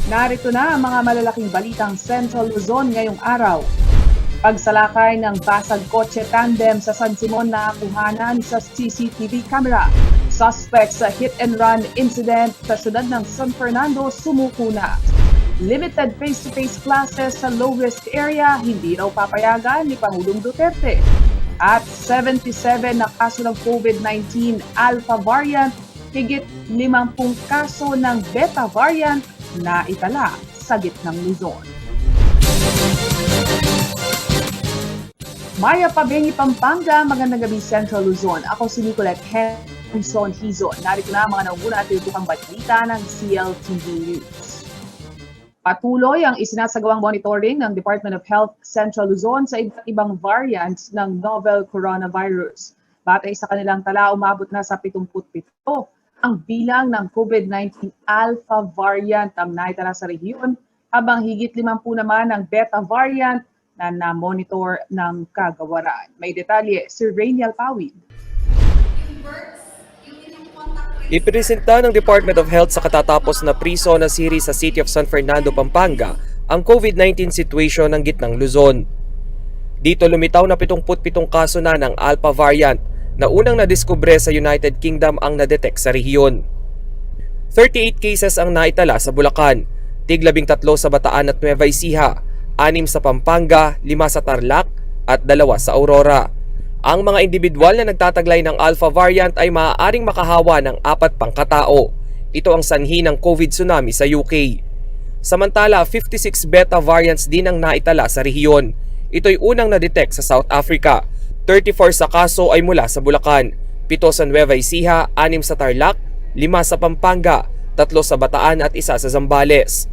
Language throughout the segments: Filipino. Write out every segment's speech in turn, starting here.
Narito na ang mga malalaking balitang Central Luzon ngayong araw. Pagsalakay ng basag kotse tandem sa San Simon na kuhanan sa CCTV camera. Suspect sa hit and run incident sa syudad ng San Fernando sumuko na. Limited face-to-face classes sa low-risk area, hindi raw papayagan ni Pangulong Duterte. At 77 na kaso ng COVID-19 Alpha variant, higit 50 kaso ng Beta variant na itala sa gitnang Luzon. Maya Pabengi, Pampanga, magandang gabi Central Luzon. Ako si Nicolette Henson Hizon. Narito na ang mga nauna at tinutupang balita ng CLTV News. Patuloy ang isinasagawang monitoring ng Department of Health Central Luzon sa iba't ibang variants ng novel coronavirus. Batay sa kanilang tala, umabot na sa 77 ang bilang ng COVID-19 Alpha variant ang naitala sa rehiyon, habang higit 50 naman ang Beta variant na na-monitor ng kagawaran. May detalye si Rainiel Pawid. Ipresenta ng Department of Health sa katatapos na pre-SONA series sa City of San Fernando, Pampanga, ang COVID-19 situation ng gitnang Luzon. Dito lumitaw na 77 kaso na ng Alpha variant na unang nadiskubre sa United Kingdom ang nadetect sa rehiyon. 38 cases ang naitala sa Bulacan, tig 13 sa Bataan at Nueva Ecija, 6 sa Pampanga, 5 sa Tarlac at 2 sa Aurora. Ang mga individual na nagtataglay ng Alpha variant ay maaaring makahawa ng 4 pang katao. Ito ang sanhi ng COVID tsunami sa UK. Samantala, 56 Beta variants din ang naitala sa rehiyon. Ito'y unang na-detect sa South Africa. 34 sa kaso ay mula sa Bulacan, 7 sa Nueva Ecija, 6 sa Tarlac, 5 sa Pampanga, 3 sa Bataan at 1 sa Zambales.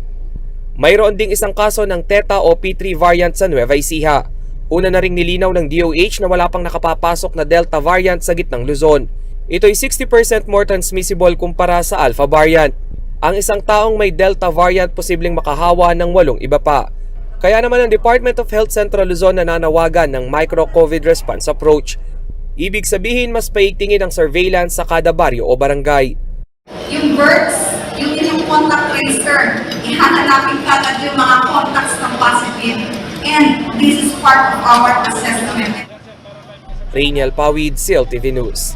Mayroon ding isang kaso ng Theta o P3 variant sa Nueva Ecija. Una na ring nilinaw ng DOH na wala pang nakapapasok na Delta variant sa gitnang Luzon. Ito'y 60% more transmissible kumpara sa Alpha variant. Ang isang taong may Delta variant posibleng makahawa ng 8 iba pa. Kaya naman ang Department of Health Central Luzon nananawagan ng micro-COVID response approach. Ibig sabihin mas paigtingin ang surveillance sa kada baryo o barangay. Yung births, yung inyong contact tracer, ihahanapin kagad yung mga contacts ng positive. And this is part of our assessment. Rainiel Pawid, CLTV News.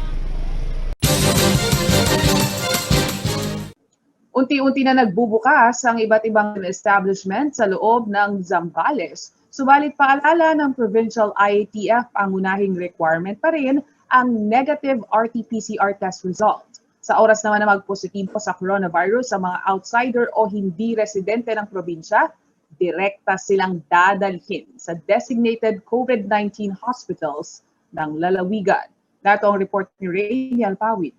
Unti-unti na nagbubukas ang iba't ibang establishment sa loob ng Zambales. Subalit paalala ng Provincial IATF, ang unahing requirement pa rin ang negative RT-PCR test result. Sa oras naman na magpositibo sa coronavirus sa mga outsider o hindi residente ng probinsya, direkta silang dadalhin sa designated COVID-19 hospitals ng lalawigan. Dato ang report ni Rainiel Pawid.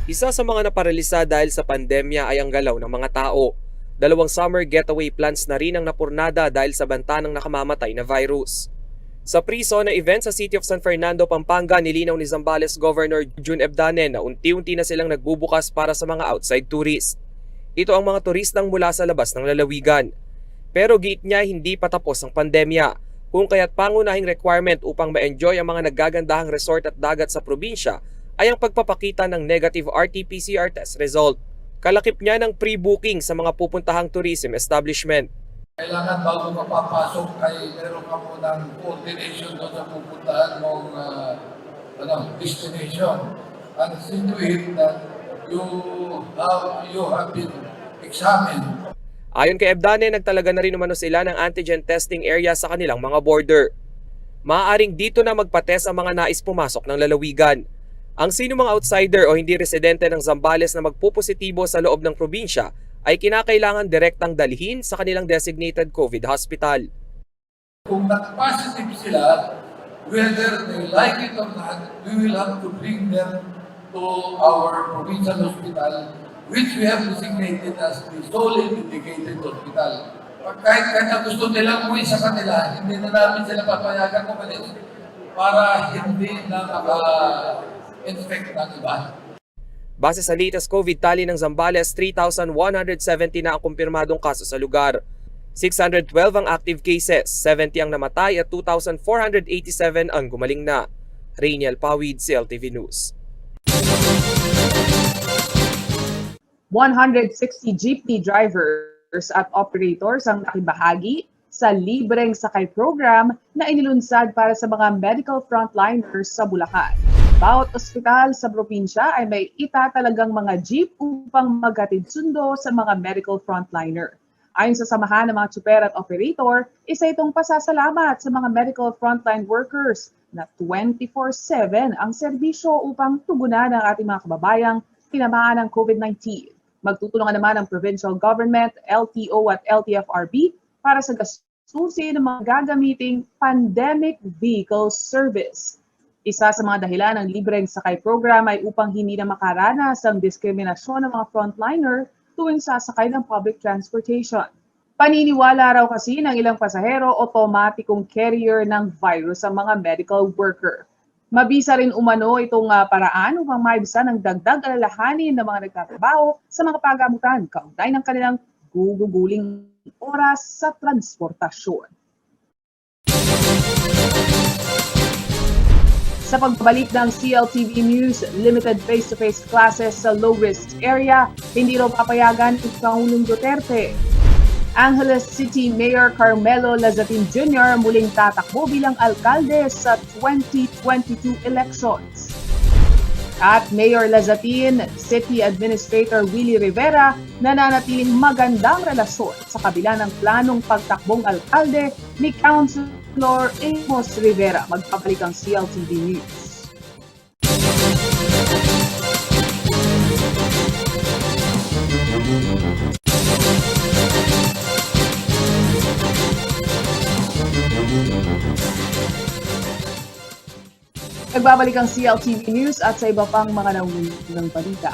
Isa sa mga naparalisa dahil sa pandemya ay ang galaw ng mga tao. 2 summer getaway plans na rin ang napurnada dahil sa banta ng nakamamatay na virus. Sa pre-SONA event sa City of San Fernando, Pampanga, nilinaw ni Zambales Governor June Ebdane na unti-unti na silang nagbubukas para sa mga outside tourists. Ito ang mga turistang mula sa labas ng lalawigan. Pero giit niya hindi pa tapos ang pandemya, kung kaya't pangunahing requirement upang ma-enjoy ang mga naggagandahang resort at dagat sa probinsya ay ang pagpapakita ng negative RT-PCR test result. Kalakip niya ng pre-booking sa mga pupuntahang tourism establishment. Kailangan bago ka papasok ay meron ka mo ng coordination doon sa pupuntahan mong destination. And see to it that you have been examined. Ayon kay Ebdane, nagtalaga na rin umano sila ng antigen testing area sa kanilang mga border. Maaaring dito na magpa-test ang mga nais pumasok ng lalawigan. Ang sino mga outsider o hindi residente ng Zambales na magpupositibo sa loob ng probinsya ay kinakailangan direktang dalhin sa kanilang designated COVID hospital. Kung nag-positive sila, whether they like it or not, we will have to bring them to our provincial hospital, which we have designated as the solely indicated hospital. Kahit kanya gusto nilang umuwi sa kanila, hindi na namin sila papayagan umalis para hindi na maka-infect ng iba. Base sa latest COVID tally ng Zambales, 3,170 na ang kumpirmadong kaso sa lugar. 612 ang active cases, 70 ang namatay at 2,487 ang gumaling na. Rainiel Pawid, CLTV News. 160 jeepney driver at operators ang nakibahagi sa libreng sakay program na inilunsad para sa mga medical frontliners sa Bulacan. Bawat ospital sa probinsya ay may itatalagang mga jeep upang maghatid sundo sa mga medical frontliner. Ayon sa samahan ng mga tsuper at operator, isa itong pasasalamat sa mga medical frontline workers na 24/7 ang serbisyo upang tugunan ang ating mga kababayang tinamaan ng COVID-19. Magtutulungan naman ang provincial government, LTO at LTFRB para sa gastusin ng mga gagamiting pandemic vehicle service. Isa sa mga dahilan ng libreng sakay program ay upang hindi na makaranas ang diskriminasyon ng mga frontliner tuwing sasakay ng public transportation. Paniniwala raw kasi ng ilang pasahero otomatikong carrier ng virus ang mga medical worker. Mabisa rin umano itong paraan upang maibsan ang dagdag alalahanin ng mga nagtatrabaho sa mga pagamutan kaugnay ng kanilang guguguling oras sa transportasyon. Sa pagbabalik ng CLTV News, limited face-to-face classes sa low-risk area, hindi raw papayagan ni Pangulong Duterte. Angeles City Mayor Carmelo Lazatin Jr. muling tatakbo bilang alkalde sa 2022 elections. At Mayor Lazatin, City Administrator Willie Rivera nananatiling magandang relasyon sa kabila ng planong pagtakbong alkalde ni Councilor Amos Rivera. Magpabalik ang CLTV News. Nagbabalik ang CLTV News at sa iba pang mga nauunang balita.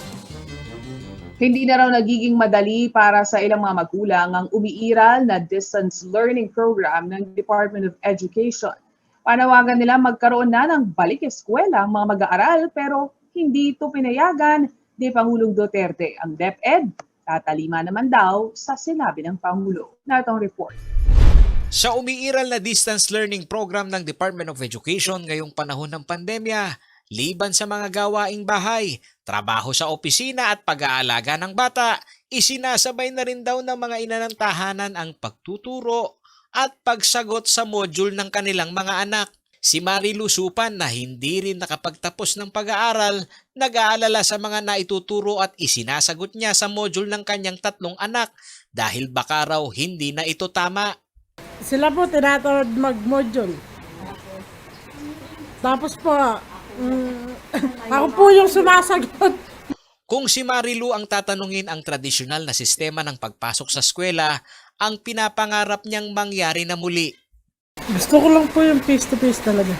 Hindi na raw nagiging madali para sa ilang mga magulang ang umiiral na distance learning program ng Department of Education. Panawagan nila magkaroon na ng balik eskwela ang mga mag-aaral pero hindi ito pinayagan ni Pangulong Duterte. Ang DepEd, tatalima naman daw sa sinabi ng Pangulo. Narito ang report. Sa umiiral na distance learning program ng Department of Education ngayong panahon ng pandemya, liban sa mga gawaing bahay, trabaho sa opisina at pag-aalaga ng bata, isinasabay na rin daw ng mga ina ng tahanan ang pagtuturo at pagsagot sa module ng kanilang mga anak. Si Marilu Supan na hindi rin nakapagtapos ng pag-aaral, nag-aalala sa mga naituturo at isinasagot niya sa module ng kanyang 3 anak dahil baka raw hindi na ito tama. Sila po tinatawag mag-module. Tapos po, ako po yung sumasagot. Kung si Marilu ang tatanungin ang tradisyonal na sistema ng pagpasok sa eskwela, ang pinapangarap niyang mangyari na muli. Gusto ko lang po yung face-to-face talaga.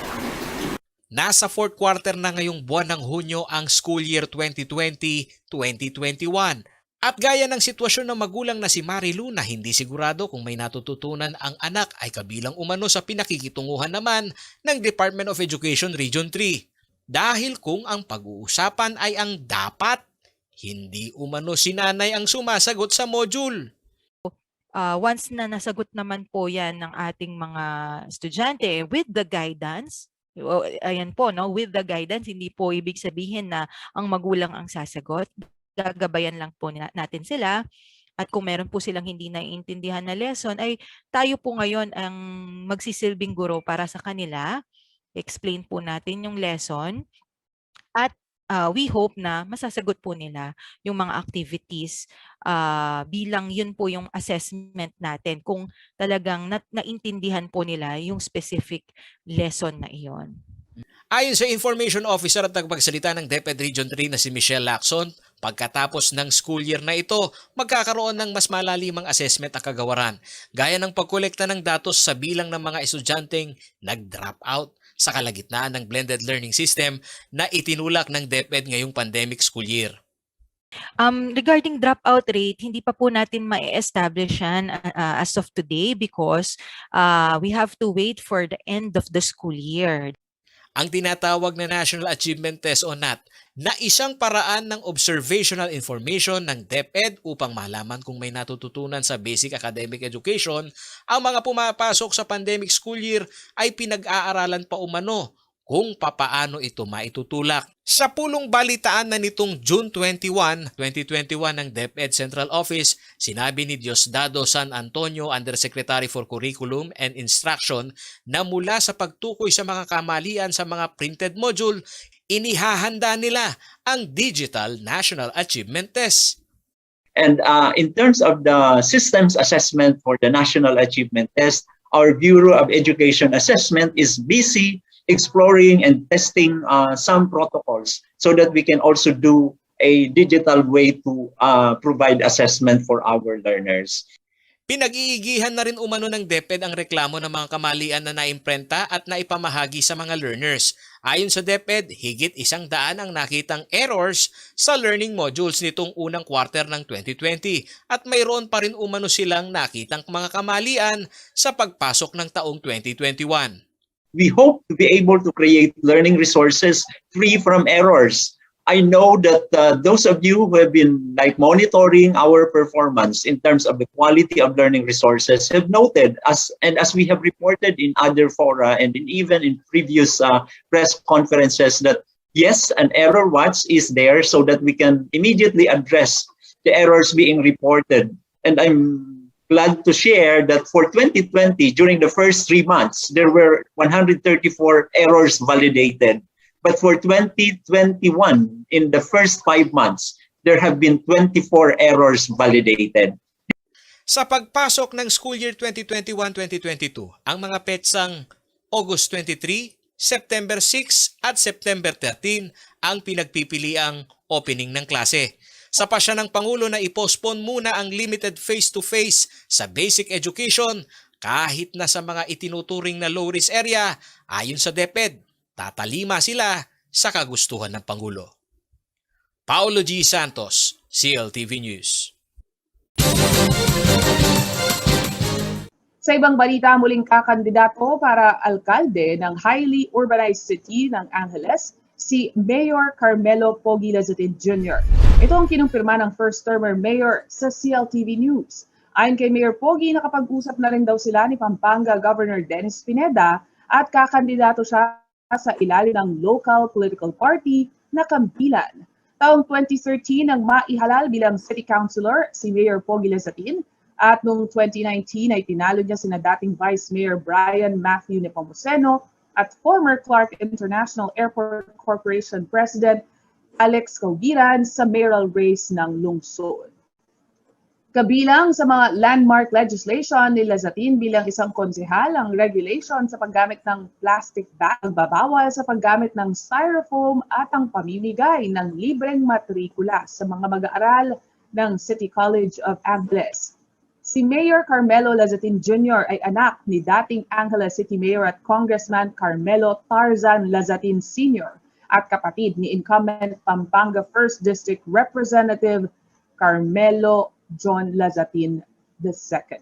Nasa 4th quarter na ngayong buwan ng Hunyo ang school year 2020-2021. At gaya ng sitwasyon ng magulang na si Marilu na hindi sigurado kung may natututunan ang anak ay kabilang umano sa pinakikitunguhan naman ng Department of Education Region 3. Dahil kung ang pag-uusapan ay ang dapat, hindi umano si nanay ang sumasagot sa module. Once na nasagot naman po yan ng ating mga estudyante with the guidance, ayan po, no, with the guidance, hindi po ibig sabihin na ang magulang ang sasagot. Gagabayan lang po natin sila at kung meron po silang hindi naiintindihan na lesson ay tayo po ngayon ang magsisilbing guro para sa kanila. Explain po natin yung lesson at we hope na masasagot po nila yung mga activities bilang yun po yung assessment natin kung talagang naintindihan po nila yung specific lesson na iyon. Ayon sa Information Officer at nagpagsalita ng DepEd Region 3 na si Michelle Lacson, pagkatapos ng school year na ito, magkakaroon ng mas malalimang assessment ang kagawaran, gaya ng pagkolekta ng datos sa bilang ng mga estudyanteng nag-drop out sa kalagitnaan ng blended learning system na itinulak ng DepEd ngayong pandemic school year. Regarding dropout rate, hindi pa po natin ma-establish yan as of today because we have to wait for the end of the school year. Ang tinatawag na National Achievement Test o NAT na isang paraan ng observational information ng DepEd upang malaman kung may natututunan sa basic academic education, ang mga pumapasok sa pandemic school year ay pinag-aaralan pa umano kung papaano ito maitutulak. Sa pulong balitaan na nitong June 21, 2021 ng DepEd Central Office, sinabi ni Diosdado San Antonio, Undersecretary for Curriculum and Instruction, na mula sa pagtukoy sa mga kamalian sa mga printed module, inihahanda nila ang Digital National Achievement Test. And in terms of the systems assessment for the National Achievement Test, our Bureau of Education Assessment is busy exploring and testing some protocols so that we can also do a digital way to provide assessment for our learners. Pinag-iigihan na rin umano ng DepEd ang reklamo ng mga kamalian na naimprenta at naipamahagi sa mga learners. Ayon sa DepEd, higit 100 ang nakitang errors sa learning modules nitong unang quarter ng 2020 at mayroon pa rin umano silang nakitang mga kamalian sa pagpasok ng taong 2021. We hope to be able to create learning resources free from errors. I know that those of you who have been monitoring our performance in terms of the quality of learning resources have noted, as we have reported in other fora and even in previous press conferences, that yes, an error watch is there so that we can immediately address the errors being reported. And I'm glad to share that for 2020, during the first 3 months, there were 134 errors validated. But for 2021, in the first 5 months, there have been 24 errors validated. Sa pagpasok ng school year 2021-2022, ang mga petsang August 23, September 6 at September 13 ang pinagpipiliang opening ng klase. Sa pasya ng Pangulo na i-postpone muna ang limited face-to-face sa basic education kahit na sa mga itinuturing na low-risk area, ayon sa DepEd, tatalima sila sa kagustuhan ng Pangulo. Paulo G. Santos, CLTV News. Sa ibang balita, muling kakandidato para alkalde ng highly urbanized city ng Angeles, si Mayor Carmelo Pogi Lazatin Jr. Ito ang kinumpirma ng first-termer mayor sa CLTV News. Ayon kay Mayor Pogi, nakapag-usap na rin daw sila ni Pampanga Governor Dennis Pineda at kakandidato siya sa ilalim ng local political party na Kampilan. Taong 2013 nang maihalal bilang city councilor si Mayor Pogi Lazatin at noong 2019 ay tinalo niya sina dating Vice Mayor Brian Matthew Nepomuceno at former Clark International Airport Corporation President Alex Caugiran sa mayoral race ng lungsod. Kabilang sa mga landmark legislation ni Lazatin bilang isang konsehal ang regulation sa paggamit ng plastic bag, pagbabawal sa paggamit ng styrofoam at ang pamimigay ng libreng matrikula sa mga mag-aaral ng City College of Angeles. Si Mayor Carmelo Lazatin Jr. ay anak ni dating Angeles City Mayor at Congressman Carmelo Tarzan Lazatin Sr. at kapatid ni incumbent Pampanga 1st District Representative Carmelo John Lazatin II.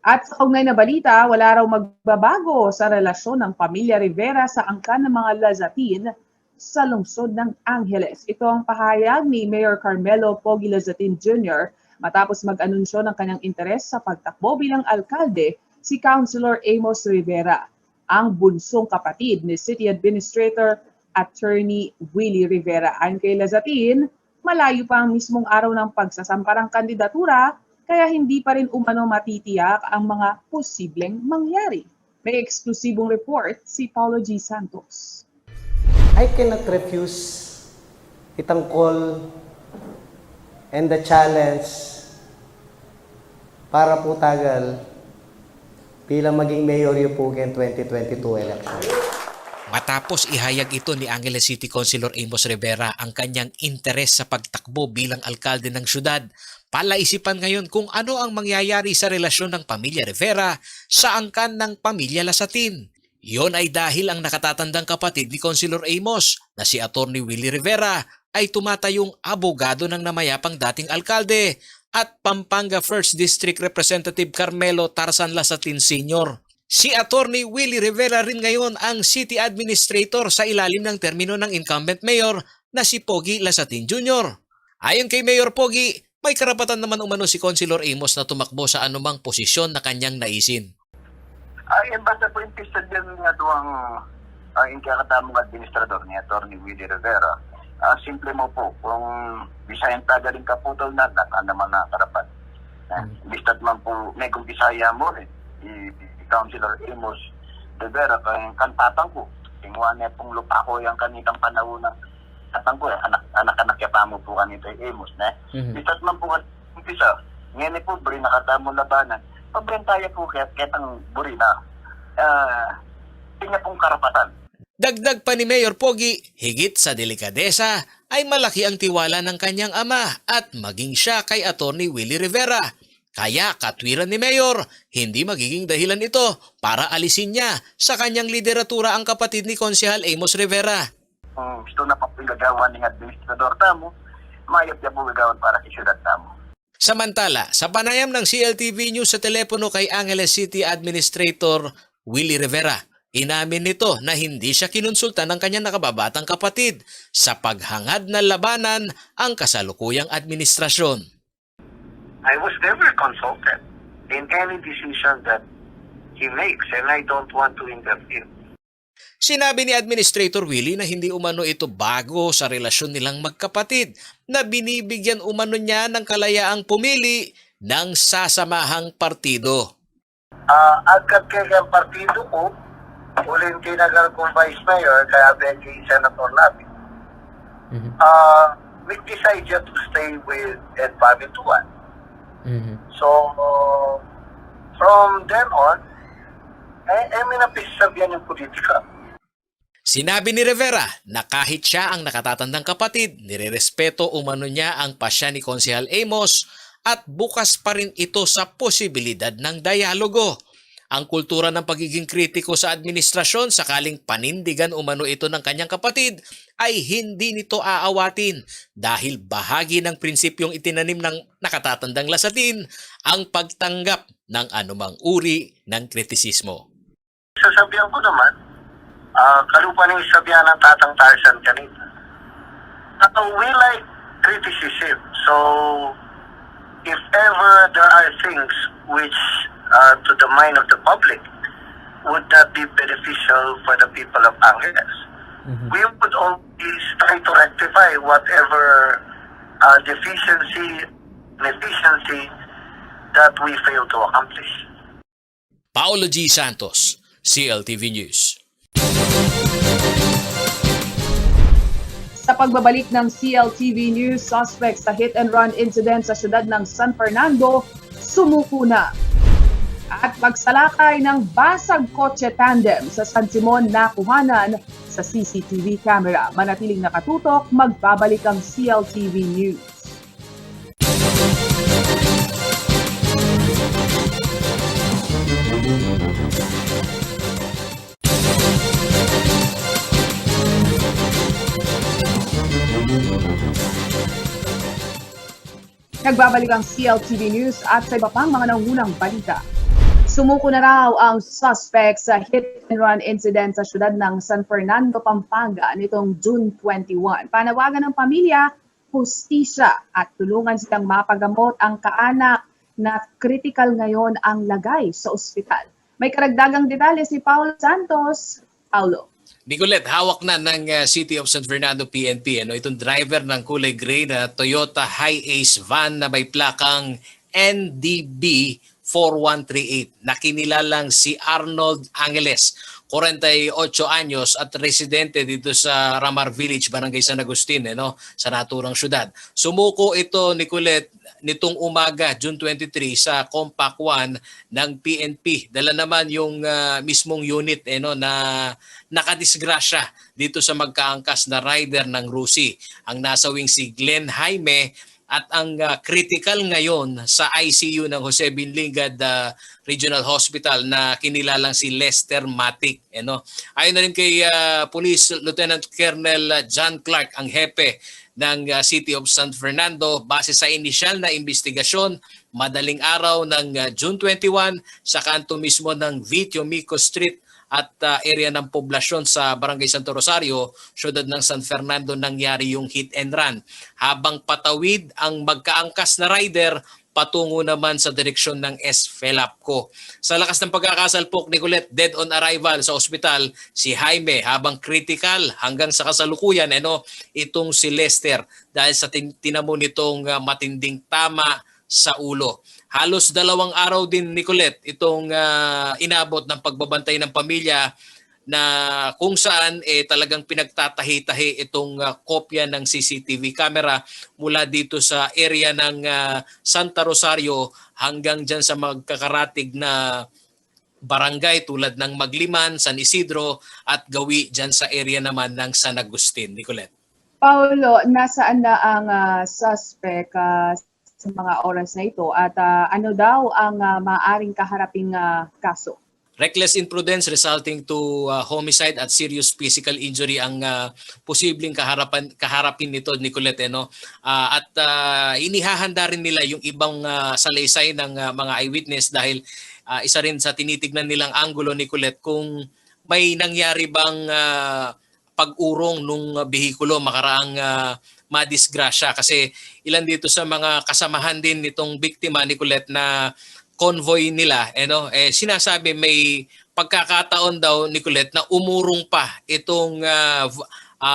At sa kaugnay na balita, wala raw magbabago sa relasyon ng pamilya Rivera sa angkan ng mga Lazatin sa lungsod ng Angeles. Ito ang pahayag ni Mayor Carmelo Pogi Lazatin Jr. matapos mag-anunsyo ng kanyang interes sa pagtakbo bilang alkalde si Councilor Amos Rivera, ang bunsong kapatid ni City Administrator Attorney Willie Rivera. Ayon kay Lazatin, malayo pa ang mismong araw ng pagsasamparang kandidatura kaya hindi pa rin umano matitiyak ang mga posibleng mangyari. May eksklusibong report si Paulo G. Santos. I cannot refuse itang call and the challenge para po tagal bilang maging mayor yung Pugen 2022 election. Matapos ihayag ito ni Angeles City Councilor Amos Rivera ang kanyang interes sa pagtakbo bilang alkalde ng syudad, palaisipan ngayon kung ano ang mangyayari sa relasyon ng pamilya Rivera sa angkan ng pamilya Lazatin. Iyon ay dahil ang nakatatandang kapatid ni Councilor Amos na si Attorney Willie Rivera ay tumatayong abogado ng namayapang dating alkalde at Pampanga 1st District Representative Carmelo Tarzan Lazatin Sr. Si Attorney Willie Rivera rin ngayon ang City Administrator sa ilalim ng termino ng incumbent mayor na si Pogi Lazatin Jr. Ayon kay Mayor Pogi, may karapatan naman umano si Councilor Amos na tumakbo sa anumang posisyon na kanyang naisin. Yan basta po yung pistol yan nga doang yung kakatamong administrador ni Atty. Willie Rivera. Simple mo po, kung Bisayan tagaling kaputol na, naman na karapat. Bistat man po, may kung Bisaya mo Councilor Amos Rivera, kayong kantatang ko. Tingwa niya pong lupa ko yung kanitang panahon na katang ko, anak-anak pa mo po kanito yung Amos. Bistat man po umpisa, ngayon po, buri nakatamo labanan. Pabrentaya po ketang buri na. Tingnan pong karapatan. Dagdag pa ni Mayor Pogi, higit sa delikadesa ay malaki ang tiwala ng kanyang ama at maging siya kay Atty. Willie Rivera. Kaya katwiran ni Mayor, hindi magiging dahilan ito para alisin niya sa kanyang lideratura ang kapatid ni Konsehal Amos Rivera. Gusto na pang gagawa ng administrador tamo, mayap niya po gagawan para sa syudad tamo. Samantala, sa panayam ng CLTV News sa telepono kay Angeles City Administrator Willie Rivera, inamin nito na hindi siya kinonsulta ng kanyang nakababatang kapatid sa paghangad na labanan ang kasalukuyang administrasyon. I was never consulted in any decision that he makes and I don't want to interfere. Sinabi ni Administrator Willie na hindi umano ito bago sa relasyon nilang magkapatid na binibigyan umano niya ng kalayaang pumili ng sasamahang partido. Agad kaya ang partido ko, uling tinagal kong Vice Mayor, kaya kay Senator Labi. We decided to stay with Ed Pavituan. So, from then on, may napisasabihan yung politika. Sinabi ni Rivera na kahit siya ang nakatatandang kapatid, nirerespeto umano niya ang pasya ni Konsehal Amos at bukas pa rin ito sa posibilidad ng dialogo. Ang kultura ng pagiging kritiko sa administrasyon sakaling panindigan umano ito ng kanyang kapatid ay hindi nito aawatin dahil bahagi ng prinsipyong itinanim ng nakatatandang lasatin ang pagtanggap ng anumang uri ng kritisismo. Sasabihan ko naman, kalupa ng sabihan ng Tatang Tarzan kanina. We like criticism. So, if ever there are things which to the mind of the public would not be beneficial for the people of Angeles, we would always try to rectify whatever deficiency that we fail to accomplish. Paolo G. Santos, CLTV News. Sa pagbabalik ng CLTV News, suspects sa hit-and-run incident sa siyudad ng San Fernando, sumuko na. At pagsalakay ng basag kotse tandem sa San Simon nakuhanan sa CCTV camera. Manatiling nakatutok, magbabalik ang CLTV News. Nagbabalik ang CLTV News at sa iba pang mga nangunang balita. Sumuko na raw ang suspect sa hit-and-run incident sa siyudad ng San Fernando, Pampanga nitong June 21. Panawagan ng pamilya, hustisya at tulungan silang mapagamot ang kaanak na critical ngayon ang lagay sa ospital. May karagdagang detalye si Paulo Santos. Paulo. Nicolette, hawak na ng City of San Fernando PNP. Itong driver ng kulay gray na Toyota Hi-Ace van na may plakang NDB 4138. Nakinilalang si Arnold Angeles, 48 anyos at residente dito sa Ramar Village, Barangay San Agustin, sa naturang syudad. Sumuko ito, Nicolette, nitong umaga, June 23, sa Compact 1 ng PNP. Dala naman yung mismong unit na nakadisgrasya dito sa magkaangkas na rider ng Rusi. Ang nasawing si Glenn Jaime at ang critical ngayon sa ICU ng Jose Binlingad Regional Hospital na kinilalang si Lester Matic. Ayon na rin kay Police Lieutenant Colonel John Clark, ang hepe ng City of San Fernando, base sa inisyal na investigasyon, madaling araw ng June 21 sa kanto mismo ng Vitio Mico Street at area ng poblasyon sa Barangay Santo Rosario, syudad ng San Fernando, nangyari yung hit and run. Habang patawid ang magkaangkas na rider, patungo naman sa direksyon ng SFELAPCO. Sa lakas ng pagkakasalpok, Nicolette, dead on arrival sa ospital si Jaime habang critical hanggang sa kasalukuyan itong si Lester dahil sa tinamo nitong matinding tama sa ulo. Halos 2 araw din, Nicolette, itong inabot ng pagbabantay ng pamilya na kung saan talagang pinagtatahi-tahi itong kopya ng CCTV camera mula dito sa area ng Santa Rosario hanggang dyan sa magkakaratig na barangay tulad ng Magliman, San Isidro at Gawi dyan sa area naman ng San Agustin. Nicolette. Paulo, nasaan na ang suspect sa mga oras na ito at ano daw ang maaaring kaharaping kaso? Reckless imprudence resulting to homicide at serious physical injury ang posibleng kaharapin nito, Nicolette. At inihahanda rin nila yung ibang salaysay ng mga eyewitness dahil isa rin sa tinitignan nilang anggulo, Nicolette, kung may nangyari bang pag-urong nung behikulo makaraang madisgrasya. Kasi ilan dito sa mga kasamahan din nitong biktima, Nicolette, na convoy nila, sinasabi may pagkakataon daw, Nicolette, na umurong pa itong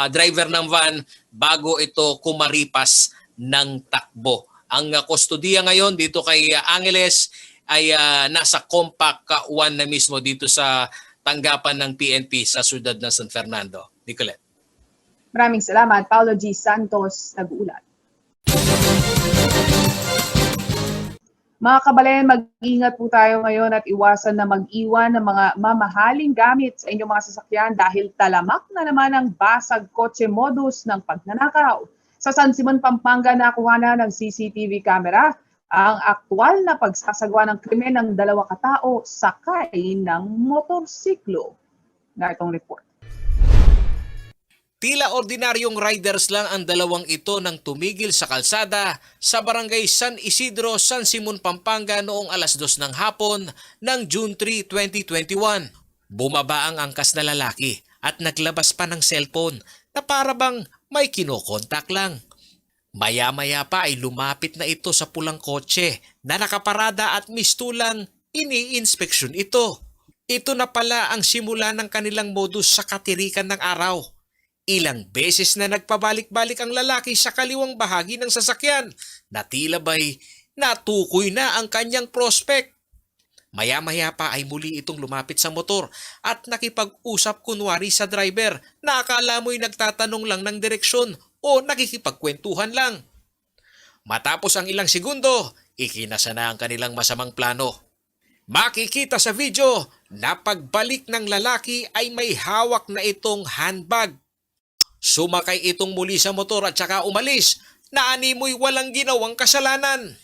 driver ng van bago ito kumaripas ng takbo. Ang kustodiya ngayon dito kay Angeles ay nasa Compact 1 na mismo dito sa tanggapan ng PNP sa siyudad ng San Fernando. Nicolette. Maraming salamat, Paulo G. Santos, nag-uulat. Mga kababayan, mag-ingat po tayo ngayon at iwasan na mag-iwan ng mga mamahaling gamit sa inyong mga sasakyan dahil talamak na naman ang basag kotse modus ng pagnanakaw. Sa San Simon, Pampanga, nakuha na ng CCTV camera ang aktwal na pagsasagawa ng krimen ng 2 katao sakay ng motorsiklo. Narito ang report. Tila ordinaryong riders lang ang 2 ito nang tumigil sa kalsada sa barangay San Isidro, San Simon, Pampanga noong 2:00 ng hapon ng June 3, 2021. Bumaba ang angkas na lalaki at naglabas pa ng cellphone na para bang may kinokontak lang. Maya-maya pa ay lumapit na ito sa pulang kotse na nakaparada at mistulang ini-inspeksyon ito. Ito na pala ang simula ng kanilang modus sa katirikan ng araw. Ilang beses na nagpabalik-balik ang lalaki sa kaliwang bahagi ng sasakyan na tila ba'y natukoy na ang kanyang prospect. Maya-maya pa ay muli itong lumapit sa motor at nakipag-usap kunwari sa driver na akala mo'y nagtatanong lang ng direksyon o nakikipagkwentuhan lang. Matapos ang ilang segundo, ikinasa na ang kanilang masamang plano. Makikita sa video na pagbalik ng lalaki ay may hawak na itong handbag. Sumakay itong muli sa motor at saka umalis na animoy walang ginawang kasalanan.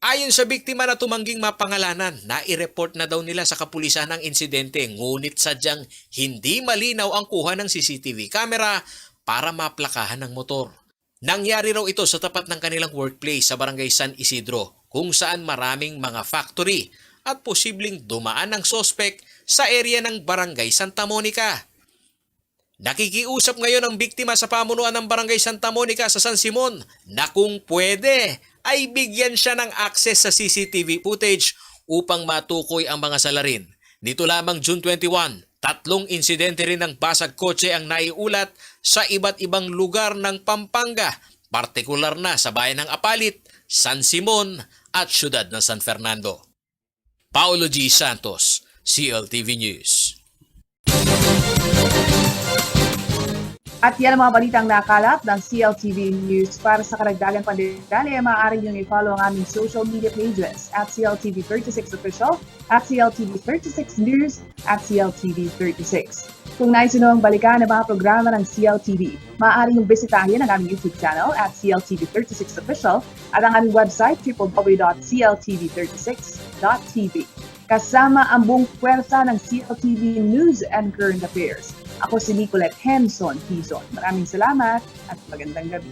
Ayon sa biktima na tumangging mapangalanan, nai-report na daw nila sa kapulisan ang insidente ngunit sadyang hindi malinaw ang kuha ng CCTV camera para maplakahan ng motor. Nangyari raw ito sa tapat ng kanilang workplace sa barangay San Isidro kung saan maraming mga factory at posibleng dumaan ng sospek sa area ng barangay Santa Monica. Nakikiusap ngayon ang biktima sa pamunuan ng barangay Santa Monica sa San Simon na kung pwede ay bigyan siya ng access sa CCTV footage upang matukoy ang mga salarin. Dito lamang June 21, 3 insidente rin ng basag kotse ang naiulat sa iba't ibang lugar ng Pampanga, partikular na sa bayan ng Apalit, San Simon at siyudad ng San Fernando. Paulo G. Santos, CLTV News. At yan ang mga balitang nakalap ng CLTV News. Para sa karagdagang pandetalye, maaari niyong i-follow ang aming social media pages at CLTV36Official, at CLTV36News, at CLTV36. Kung nais nyo ang balikan ng mga programa ng CLTV, maaari niyong bisitahin ang aming YouTube channel at CLTV36Official at ang aming website www.cltv36.tv. Kasama ang buong puwersa ng CLTV News and Current Affairs. Ako si Nicolette Henson Hizon. Maraming salamat at magandang gabi.